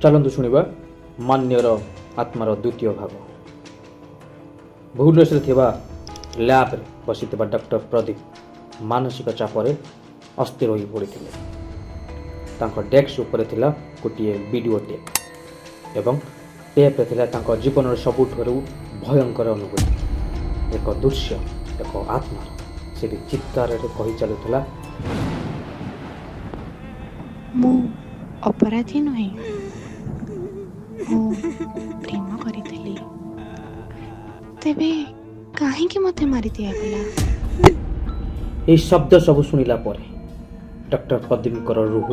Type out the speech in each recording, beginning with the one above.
चलतु शुणा मान्यर आत्मार द्वितीय भाग। भुवनेश्वर लैब बसी डॉक्टर प्रदीप मानसिक चापर अस्थिर हो पड़ी। डेस्क उपर थिला गोटे वीडियो टेप एवं टेप्रे थिला जीवन सबुठू भयंकर अनुभूति, एक दृश्य, एक आत्मा से चित्कार कही चलुला, मु अपराधी नुहे, मु प्रेम करितली, तेबे काहेकि मते मारि दिया गला। यही शब्द सब शुणिला परे डॉक्टर प्रदीप रूह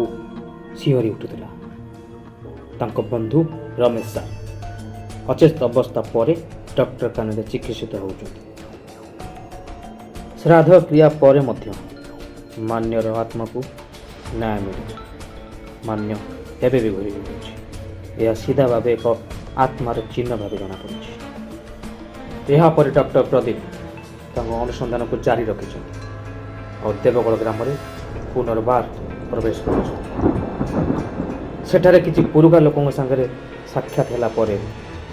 सिहरी उठुला। तांको बंधु रमेश सार अचेत अवस्था पर डॉक्टर कान चिकित्सित होउछथि। श्राद्ध क्रिया पर मान्यर आत्मा को न्याय मिले। मान्य एवं भी घूरी जाऊँगी। यह सीधा भाव एक आत्मार चिन्ह भाव जना पड़ी। यापर डॉक्टर प्रदीप अनुसंधान को जारी रखिंट और देवगढ़ ग्राम में पुनर्बार प्रवेश कर किसी पुरुखा लोकों सागर साक्षात होला परे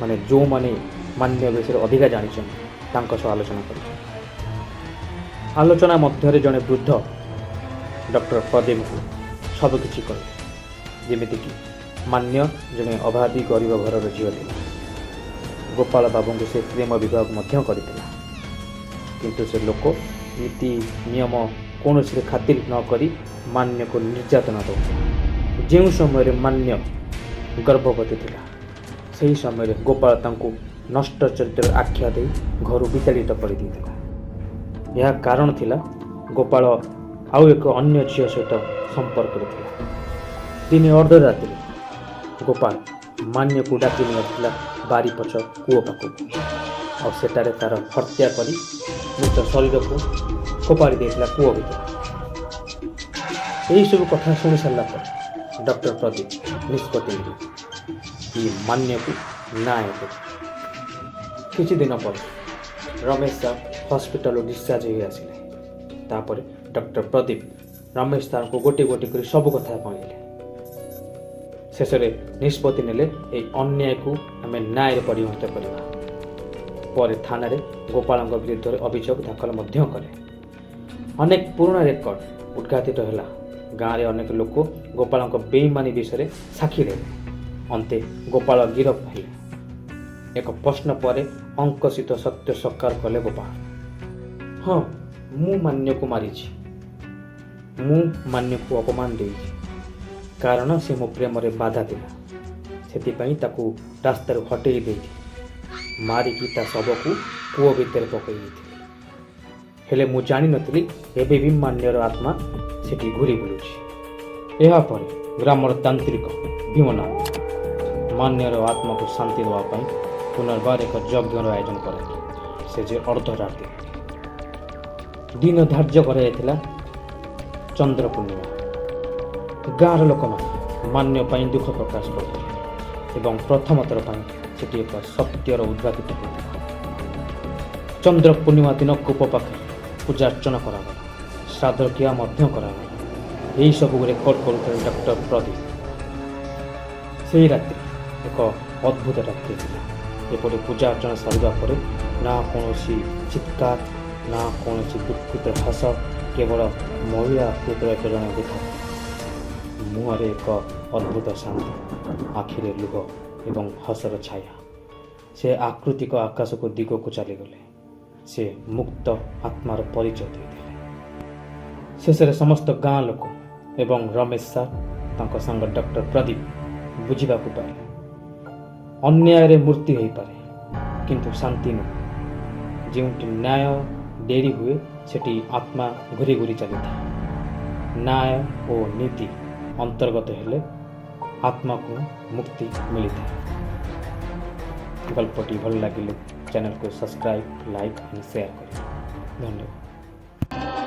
माने जो माने मान्य विषय अधिका जानी आलोचना कर आलोचना मध्य जड़े वृद्ध डॉक्टर प्रदीप को सबकि कहे जमीक मान्य जड़े अभादी गरीब घर झील थी। गोपाल बाबू को से प्रेम विवाह करता किंतु से लोक नीति नियम कौन से खातिर न करी मान्य को निर्यातना दो। जो समय मान्य गर्भवती थिला सही समय गोपाल तांको नष्ट चरित्र आख्या दे घर विताड़ित कर देता। यह कारण थिला गोपाल आउ एक अन्य झील सहित संपर्क दिने अर्धरात्रि गोपाल मान्य को डाकी नहीं बारी पछ कूओ पाखु और सेटारे तार हत्या करी मृत शरीर को फोपाड़ी देता कूओ भीतर। यही सब कथा शुणी सारा पर डॉक्टर प्रदीप निष्पत्ति कि मान्य को न्याय दे। किछि दिन पर रमेश सार हॉस्पिटल डिस्चार्ज हो आसिले। तापर डॉक्टर प्रदीप रमेश सार को गोटे गोटे कर सब कथा कहले। शेष निष्पत्ति नेले अन्याय को आम न्याय परिणत करवा। पर थाना गोपाल विरुद्ध अभियोग दाखल कले। अनेक पुराना रेकर्ड उद्घाटित है। गाँव में अनेक लोक गोपाल बेईमानी विषय साक्षी दे अंते गोपाल गिरफ है। एक प्रश्न पर अंकसित सत्य स्वीकार कले गोपाल। हाँ मु मान्य को मारी, मु मान्य को अपमान दे कारण से मो प्रेम बाधा दिला से रास्तार हटई दे मारिकी ता शव को कूओ भितर पकई हेले मु जानी नथिली एबे भी मान्यर आत्मा सेठी घूरी बुलुछि। एहा पर ग्रामर तांत्रिक भीमनाथ मान्यर आत्मा को शांति देवा पई पुनर्बार एक यज्ञर आयोजन करे। से जे अर्धरात्रि दिन धार्य कराइथिला चंद्र पूर्णिमा। गाँव लोक मान्य पाई दुख प्रकाश करते एवं प्रथम थर सेठी एक सत्यर उद्घाटित होता। चंद्र पूर्णिमा दिन कूप पाखे पूजा अर्चना करागला, श्राद्ध क्रिया करागला। यही सब रेकर्ड करुते डॉक्टर प्रदीप। से रात्रि एक अद्भुत रात्रि था। एपटे पूजा अर्चना सारिबा परे ना कौन चित्कार ना कौन दुखित हस, केवल महिला पुत्र एक जन देखा मुहर एक अद्भुत शांति, आखिरे लुह एवं हसर छाया। से आकृतिक आकाश को दिग को चलीगले। से मुक्त आत्मार परिचय देते। शेष समस्त गाँ लोक एवं रमेश सार तांको संग डॉक्टर प्रदीप बुझा पारे अन्याय मूर्ति हो पारे किंतु शांति नुह। जो न्याय डेरी हुए सेठी आत्मा घूरी घूरी चली था। न्याय और नीति अंतर्गत हेले आत्मा को मुक्ति मिली था। गल्पटी भल लगे चैनल को सब्सक्राइब, लाइक और शेयर करें। धन्यवाद।